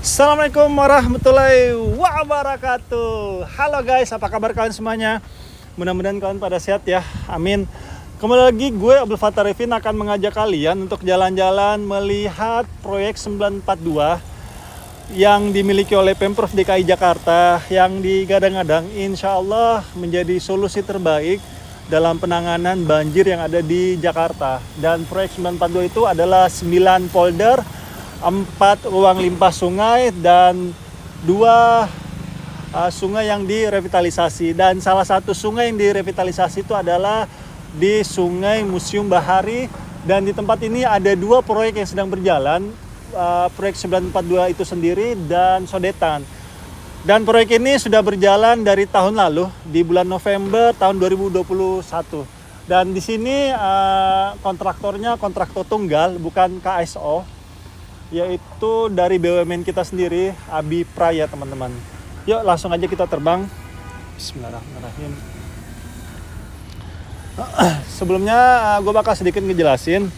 Assalamualaikum warahmatullahi wabarakatuh. Halo guys, apa kabar kalian semuanya? Mudah-mudahan kalian pada sehat ya, amin. Kembali lagi gue Abdul Fattah Arifin akan mengajak kalian untuk jalan-jalan melihat proyek 942 yang dimiliki oleh Pemprov DKI Jakarta, yang digadang-gadang insya Allah menjadi solusi terbaik dalam penanganan banjir yang ada di Jakarta. Dan proyek 942 itu adalah 9 polder, 4 ruang limpah sungai, dan 2 sungai yang direvitalisasi. Dan salah satu sungai yang direvitalisasi itu adalah di Sungai Museum Bahari. Dan di tempat ini ada 2 proyek yang sedang berjalan, proyek 942 itu sendiri dan Sodetan. Dan proyek ini sudah berjalan dari tahun lalu di bulan November tahun 2021. Dan di sini kontraktornya kontraktor tunggal, bukan KSO, yaitu dari BUMN kita sendiri, Abi Praya, teman-teman. Yuk langsung aja kita terbang. Bismillahirrahmanirrahim. Sebelumnya gue bakal sedikit ngejelasin.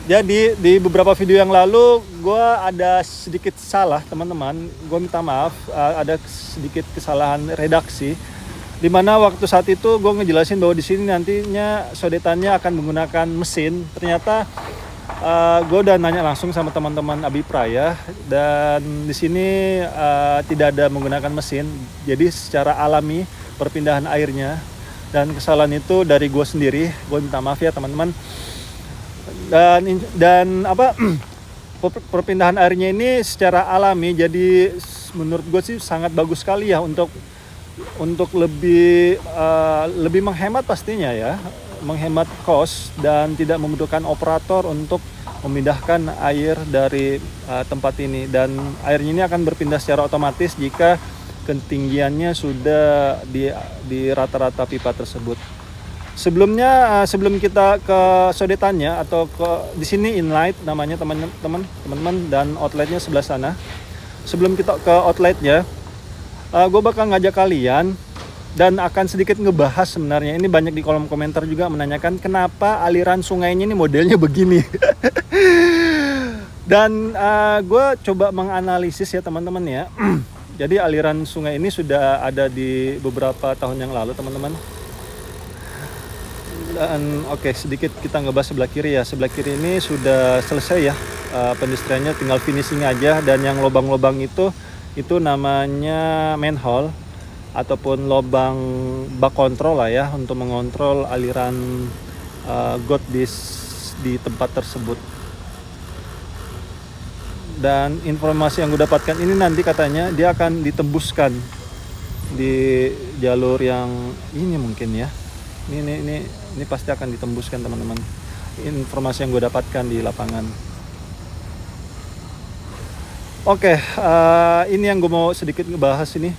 Jadi di beberapa video yang lalu gue ada sedikit salah, teman-teman. Gue minta maaf, ada sedikit kesalahan redaksi. Dimana waktu saat itu gue ngejelasin bahwa di sini nantinya sodetannya akan menggunakan mesin. Ternyata gue udah nanya langsung sama teman-teman Abi Praya, dan di sini tidak ada menggunakan mesin. Jadi secara alami perpindahan airnya, dan kesalahan itu dari gue sendiri. Gue minta maaf ya teman-teman. Dan perpindahan airnya ini secara alami, jadi menurut gue sih sangat bagus sekali ya untuk lebih menghemat pastinya ya, menghemat cost dan tidak membutuhkan operator untuk memindahkan air dari tempat ini. Dan airnya ini akan berpindah secara otomatis jika ketinggiannya sudah di rata-rata pipa tersebut. Sebelumnya, sebelum kita ke sodetannya atau di sini inlet namanya teman-teman, dan outletnya sebelah sana. Sebelum kita ke outletnya, gue bakal ngajak kalian dan akan sedikit ngebahas sebenarnya. Ini banyak di kolom komentar juga menanyakan kenapa aliran sungainya ini modelnya begini. Dan gue coba menganalisis ya teman-teman ya. Jadi aliran sungai ini sudah ada di beberapa tahun yang lalu, teman-teman. Dan oke, sedikit kita ngebahas sebelah kiri ya. Sebelah kiri ini sudah selesai ya, pendestriannya tinggal finishing aja. Dan yang lubang-lubang itu namanya manhole ataupun lubang bak kontrol lah ya, untuk mengontrol aliran got di tempat tersebut. Dan informasi yang gue dapatkan ini nanti katanya dia akan ditembuskan di jalur yang ini mungkin ya. Ini pasti akan ditembuskan, teman-teman. Informasi yang gue dapatkan di lapangan. Oke, ini yang gue mau sedikit ngebahas ini.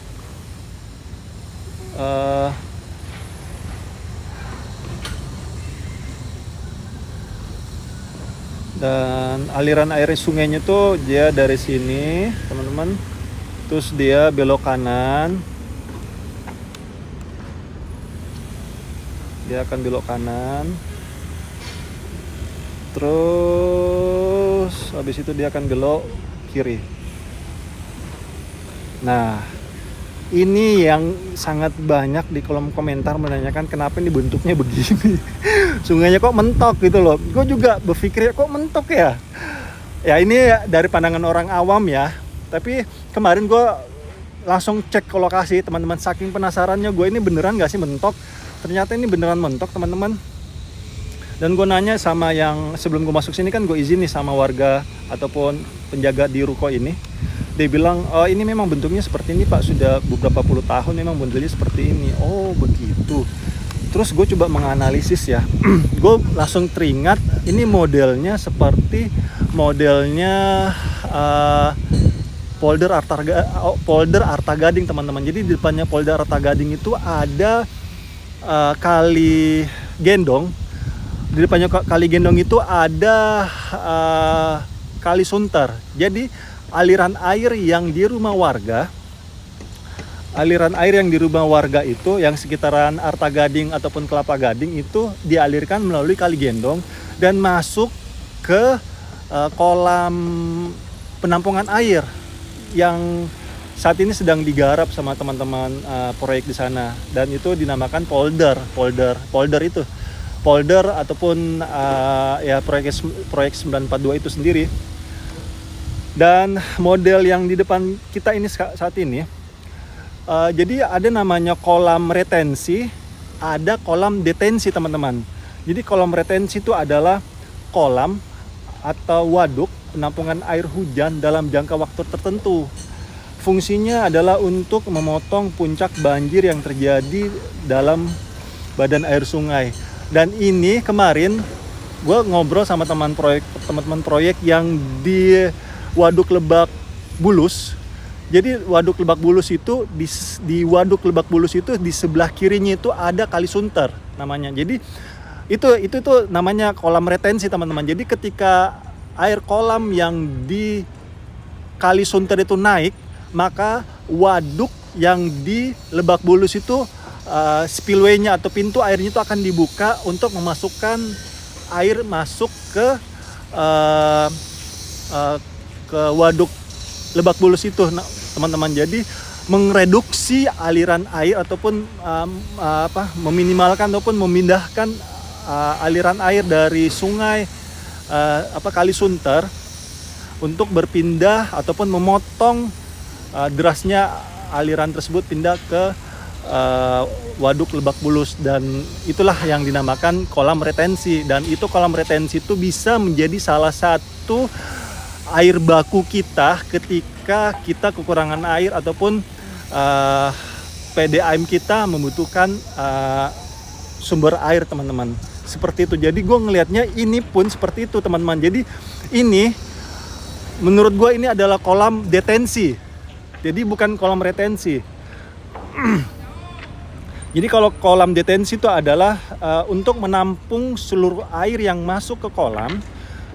Dan aliran air sungainya tuh dia dari sini, teman-teman. Terus dia belok kanan. Dia akan belok kanan. Terus habis itu dia akan belok kiri. Nah, ini yang sangat banyak di kolom komentar menanyakan kenapa ini bentuknya begini. Sungainya kok mentok gitu loh. Gue juga berpikir kok mentok ya. Ya ini dari pandangan orang awam ya. Tapi kemarin gue langsung cek ke lokasi, teman-teman. Saking penasarannya gue, ini beneran gak sih mentok? Ternyata ini beneran mentok, teman-teman. Dan gue nanya sama yang sebelum gue masuk sini, kan gue izin nih sama warga ataupun penjaga di ruko ini. Dia bilang, oh ini memang bentuknya seperti ini Pak, sudah beberapa puluh tahun memang modelnya seperti ini. Oh begitu. Terus gue coba menganalisis ya. Gue langsung teringat ini modelnya seperti modelnya polder Arta Gading, teman-teman. Jadi di depannya polder Arta Gading itu ada kali gendong. Di depannya kali gendong itu ada kali Sunter. Jadi aliran air yang di rumah warga itu yang sekitaran Arta Gading ataupun Kelapa Gading itu dialirkan melalui kali gendong dan masuk ke kolam penampungan air yang saat ini sedang digarap sama teman-teman proyek di sana, dan itu dinamakan polder itu polder ataupun ya proyek 942 itu sendiri. Dan model yang di depan kita ini saat ini, jadi ada namanya kolam retensi, ada kolam detensi teman-teman. Jadi kolam retensi itu adalah kolam atau waduk penampungan air hujan dalam jangka waktu tertentu. Fungsinya adalah untuk memotong puncak banjir yang terjadi dalam badan air sungai. Dan ini kemarin gue ngobrol sama teman-teman proyek yang di Waduk Lebak Bulus. Jadi Waduk Lebak Bulus itu di Waduk Lebak Bulus itu di sebelah kirinya itu ada Kali Sunter namanya. Jadi itu namanya kolam retensi teman-teman. Jadi ketika air kolam yang di Kali Sunter itu naik, maka waduk yang di Lebak Bulus itu spillway-nya atau pintu airnya itu akan dibuka untuk memasukkan air masuk ke waduk Lebak Bulus itu, teman-teman. Jadi mereduksi aliran air ataupun meminimalkan ataupun memindahkan aliran air dari sungai Kali Sunter untuk berpindah ataupun memotong derasnya aliran tersebut pindah ke waduk Lebak Bulus, dan itulah yang dinamakan kolam retensi. Dan itu kolam retensi itu bisa menjadi salah satu air baku kita ketika kita kekurangan air ataupun PDAM kita membutuhkan sumber air, teman-teman. Seperti itu. Jadi gue ngelihatnya ini pun seperti itu, teman-teman. Jadi ini menurut gue ini adalah kolam detensi. Jadi bukan kolam retensi. Jadi kalau kolam detensi itu adalah untuk menampung seluruh air yang masuk ke kolam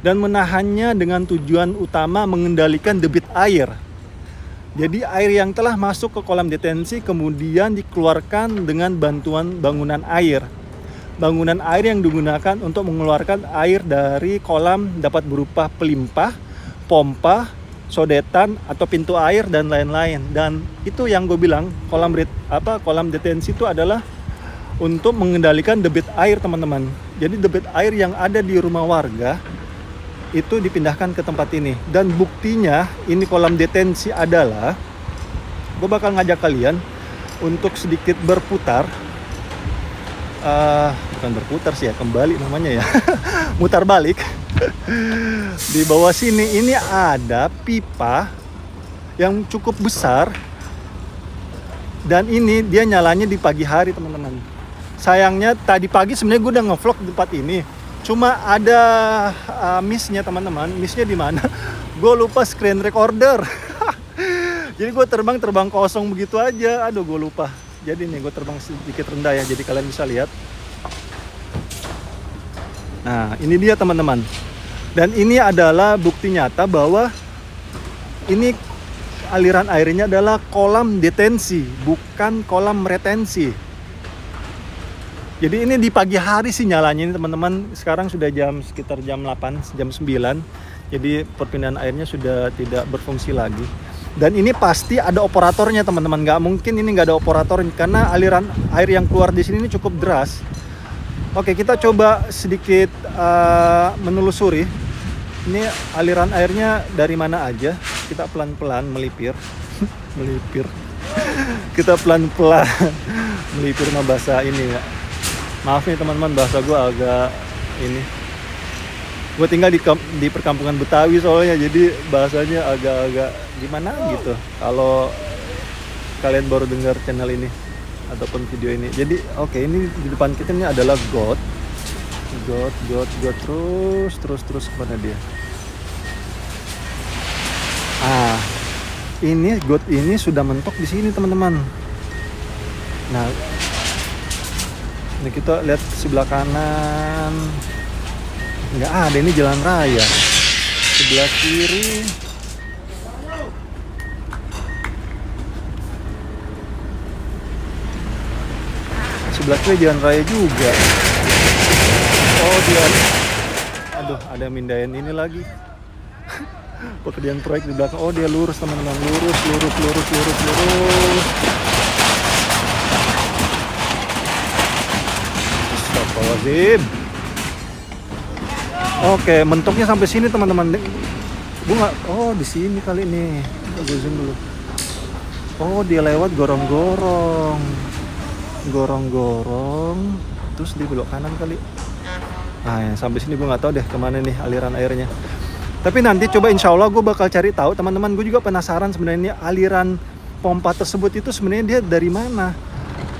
dan menahannya dengan tujuan utama mengendalikan debit air. Jadi air yang telah masuk ke kolam detensi kemudian dikeluarkan dengan bantuan bangunan air. Bangunan air yang digunakan untuk mengeluarkan air dari kolam dapat berupa pelimpah, pompa, sodetan atau pintu air dan lain-lain. Dan itu yang gue bilang kolam detensi itu adalah untuk mengendalikan debit air, teman-teman. Jadi debit air yang ada di rumah warga itu dipindahkan ke tempat ini. Dan buktinya ini kolam detensi adalah, gue bakal ngajak kalian untuk sedikit berputar, bukan berputar sih ya, kembali namanya ya, mutar balik. Di bawah sini ini ada pipa yang cukup besar, dan ini dia nyalanya di pagi hari, teman-teman. Sayangnya tadi pagi sebenarnya gue udah ngevlog di tempat ini, cuma ada miss-nya, teman-teman. Miss-nya di mana? Gue lupa screen recorder. Jadi gue terbang kosong begitu aja. Aduh, gue lupa. Jadi nih gue terbang sedikit rendah ya, jadi kalian bisa lihat. Nah, ini dia, teman-teman. Dan ini adalah bukti nyata bahwa ini aliran airnya adalah kolam detensi, bukan kolam retensi. Jadi ini di pagi hari sih nyalanya ini, teman-teman. Sekarang sudah sekitar jam 8, jam 9. Jadi perpindahan airnya sudah tidak berfungsi lagi. Dan ini pasti ada operatornya, teman-teman. Nggak mungkin ini nggak ada operator, karena aliran air yang keluar di sini ini cukup deras. Oke, kita coba sedikit menelusuri. Ini aliran airnya dari mana aja. Kita pelan-pelan melipir. Melipir. Kita pelan-pelan melipir sama bahasa ini ya. Maaf nih teman-teman, bahasa gue agak ini. Gue tinggal di perkampungan Betawi soalnya, jadi bahasanya agak-agak gimana gitu. Kalau kalian baru dengar channel ini ataupun video ini. Jadi oke, ini di depan kita ini adalah got terus kemana dia? Ini got ini sudah mentok di sini, teman-teman. Nah, ini kita lihat sebelah kanan, nggak ada, ini jalan raya. Sebelah kiri jalan raya juga. Oh dia, aduh, ada mindahin ini lagi. Pekerjaan proyek di belakang. Oh, dia lurus teman-teman, lurus. Astagfirullahaladzim. Oke, mentoknya sampai sini teman-teman. Gue nggak. Oh, di sini kali ini. Gue zoom dulu. Oh, dia lewat gorong-gorong, terus di belok kanan kali. Nah, sampai sini gue nggak tahu deh kemana nih aliran airnya. Tapi nanti coba insya Allah gue bakal cari tahu teman-teman. Gue juga penasaran sebenarnya aliran pompa tersebut itu sebenarnya dia dari mana.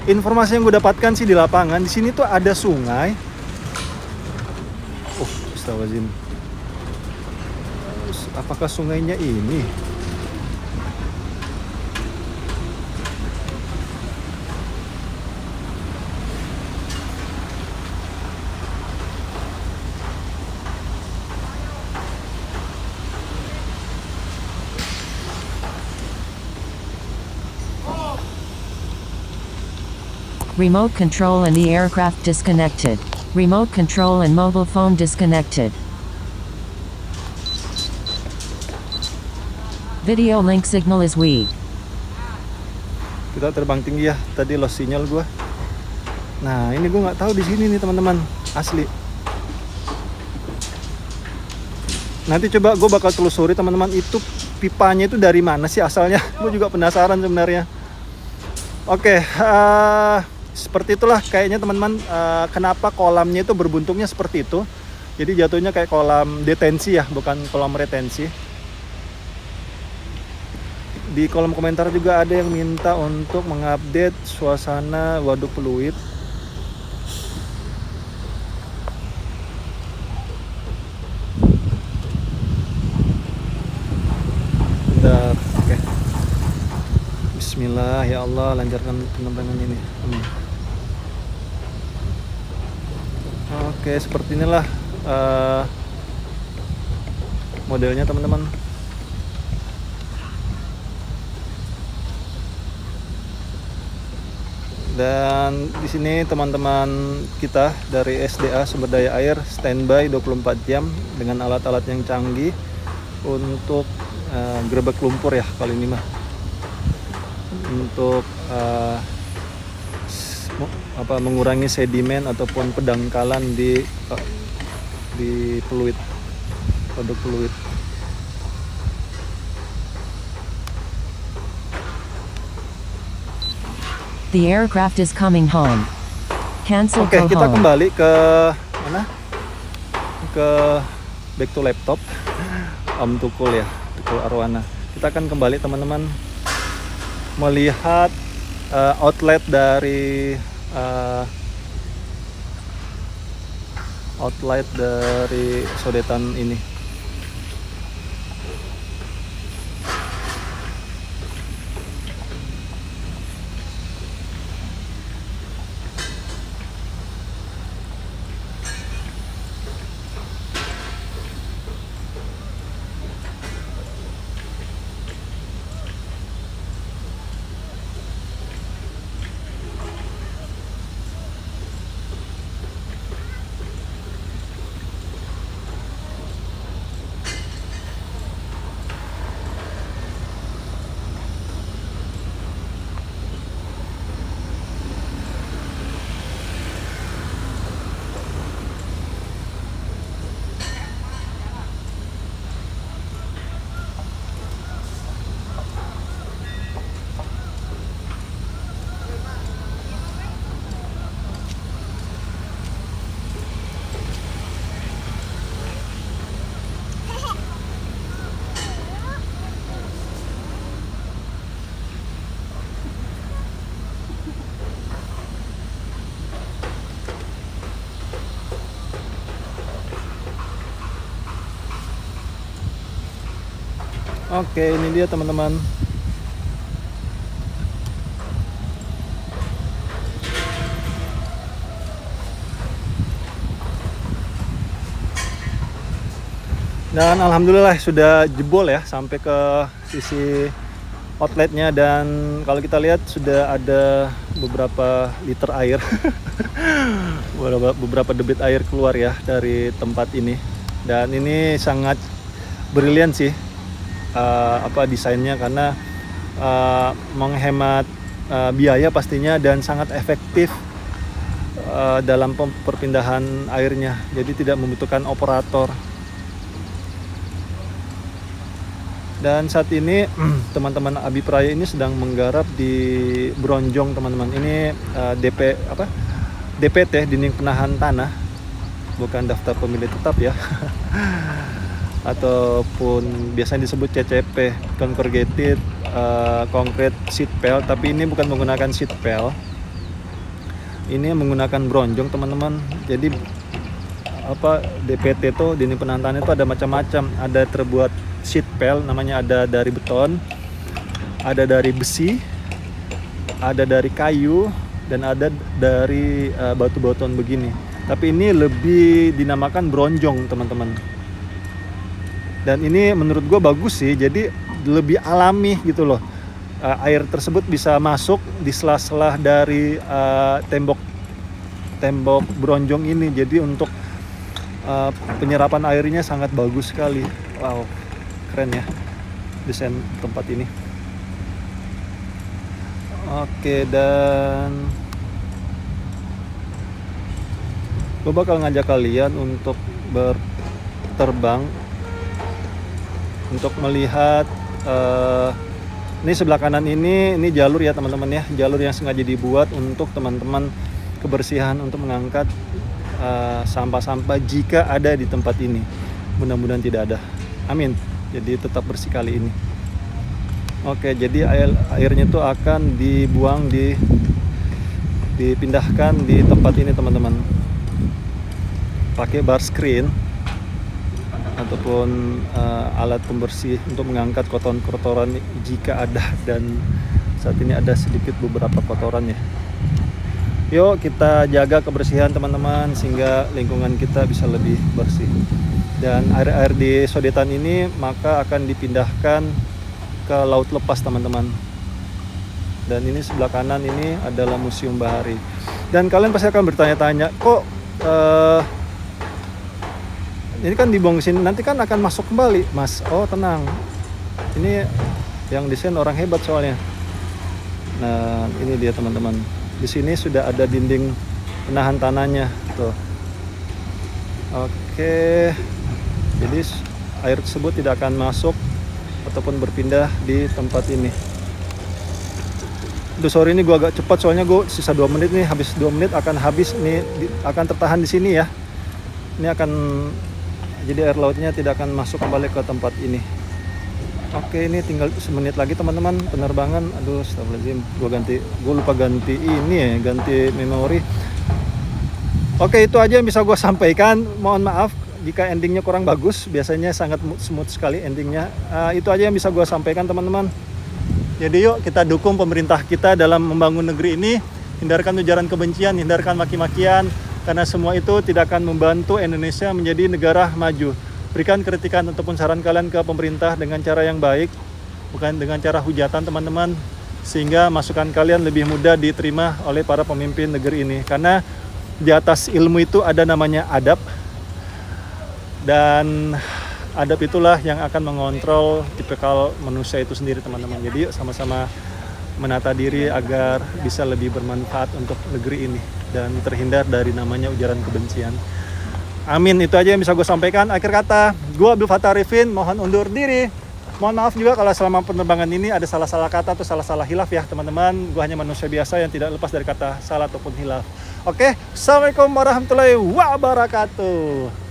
Informasi yang gue dapatkan sih di lapangan, di sini tuh ada sungai. Oh, astagfirullahaladzim. Apakah sungainya ini? Remote control and the aircraft disconnected. Remote control and mobile phone disconnected. Video link signal is weak. Kita terbang tinggi ya. Tadi lost sinyal gua. Nah, ini gua nggak tahu di sini nih teman-teman. Asli. Nanti coba gua bakal telusuri teman-teman, itu pipanya itu dari mana sih asalnya? Gua juga penasaran sebenarnya. Oke, seperti itulah kayaknya teman-teman, kenapa kolamnya itu berbentuknya seperti itu. Jadi jatuhnya kayak kolam detensi ya, bukan kolam retensi. Di kolom komentar juga ada yang minta untuk mengupdate suasana waduk Pluit. Bentar, oke. Bismillah, ya Allah, lancarkan penerbangan ini. Amin. Oke, seperti inilah modelnya teman-teman. Dan di sini teman-teman kita dari SDA Sumber Daya Air standby 24 jam dengan alat-alat yang canggih untuk gerebek lumpur ya kali ini mah. Untuk mengurangi sedimen ataupun pendangkalan di Pluit, waduk Pluit. The aircraft is coming home. Cancel. Oke, kita kembali ke mana? Ke back to laptop. Om Tukul ya, Tukul Arwana. Kita akan kembali teman-teman melihat outlet dari sodetan ini. Oke, ini dia teman-teman. Dan alhamdulillah sudah jebol ya sampai ke sisi outletnya, dan kalau kita lihat sudah ada beberapa liter air. beberapa debit air keluar ya dari tempat ini. Dan ini sangat brilian sih desainnya, karena menghemat biaya pastinya dan sangat efektif dalam perpindahan airnya. Jadi tidak membutuhkan operator. Dan saat ini teman-teman Abipraya ini sedang menggarap di Bronjong, teman-teman. Ini DPT, dinding penahan tanah, bukan daftar pemilih tetap ya. Ataupun biasanya disebut CCP, Corrugated Concrete Sheet Pile, tapi ini bukan menggunakan sheet pile. Ini menggunakan bronjong, teman-teman. Jadi DPT itu, dinding penahan tanah itu ada macam-macam. Ada terbuat sheet pile, namanya ada dari beton, ada dari besi, ada dari kayu, dan ada dari batu-batuan begini. Tapi ini lebih dinamakan bronjong, teman-teman. Dan ini menurut gue bagus sih, jadi lebih alami gitu loh. Air tersebut bisa masuk di sela-sela dari tembok bronjong ini. Jadi untuk penyerapan airnya sangat bagus sekali. Wow, keren ya desain tempat ini. Oke, dan gue bakal ngajak kalian untuk berterbang untuk melihat ini sebelah kanan ini jalur ya teman-teman ya, jalur yang sengaja dibuat untuk teman-teman kebersihan, untuk mengangkat sampah-sampah jika ada di tempat ini. Mudah-mudahan tidak ada, amin. Jadi tetap bersih kali ini. Oke, jadi airnya itu akan dibuang, dipindahkan di tempat ini, teman-teman, pakai bar screen ataupun alat pembersih untuk mengangkat kotoran-kotoran jika ada, dan saat ini ada sedikit beberapa kotoran ya. Yuk kita jaga kebersihan, teman-teman, sehingga lingkungan kita bisa lebih bersih. Dan air-air di sodetan ini maka akan dipindahkan ke laut lepas, teman-teman. Dan ini sebelah kanan ini adalah Museum Bahari. Dan kalian pasti akan bertanya-tanya, kok ini kan dibuang ke sini, nanti kan akan masuk kembali, Mas. Oh, tenang. Ini yang desain orang hebat soalnya. Nah, ini dia, teman-teman. Di sini sudah ada dinding penahan tanahnya, tuh. Oke. Jadi air tersebut tidak akan masuk ataupun berpindah di tempat ini. Duh, sorry ini gue agak cepat soalnya gue sisa 2 menit nih, habis 2 menit akan habis nih, akan tertahan di sini ya. Ini akan, jadi air lautnya tidak akan masuk kembali ke tempat ini. Oke, ini tinggal 1 menit lagi, teman-teman, penerbangan. Aduh, astagfirullahaladzim, gue lupa ganti ini ya, ganti memori. Oke, itu aja yang bisa gue sampaikan. Mohon maaf jika endingnya kurang bagus, biasanya sangat smooth sekali endingnya. Itu aja yang bisa gue sampaikan, teman-teman. Jadi yuk kita dukung pemerintah kita dalam membangun negeri ini. Hindarkan ujaran kebencian, hindarkan maki-makian, karena semua itu tidak akan membantu Indonesia menjadi negara maju. Berikan kritikan ataupun saran kalian ke pemerintah dengan cara yang baik, bukan dengan cara hujatan, teman-teman, sehingga masukan kalian lebih mudah diterima oleh para pemimpin negeri ini. Karena di atas ilmu itu ada namanya adab, dan adab itulah yang akan mengontrol tipikal manusia itu sendiri, teman-teman. Jadi yuk sama-sama menata diri agar bisa lebih bermanfaat untuk negeri ini dan terhindar dari namanya ujaran kebencian. Amin, itu aja yang bisa gue sampaikan. Akhir kata, gue Abdul Fattah Arifin, mohon undur diri. Mohon maaf juga kalau selama penerbangan ini ada salah-salah kata atau salah-salah hilaf ya, teman-teman. Gue hanya manusia biasa yang tidak lepas dari kata salah ataupun hilaf. Oke, Assalamualaikum warahmatullahi wabarakatuh.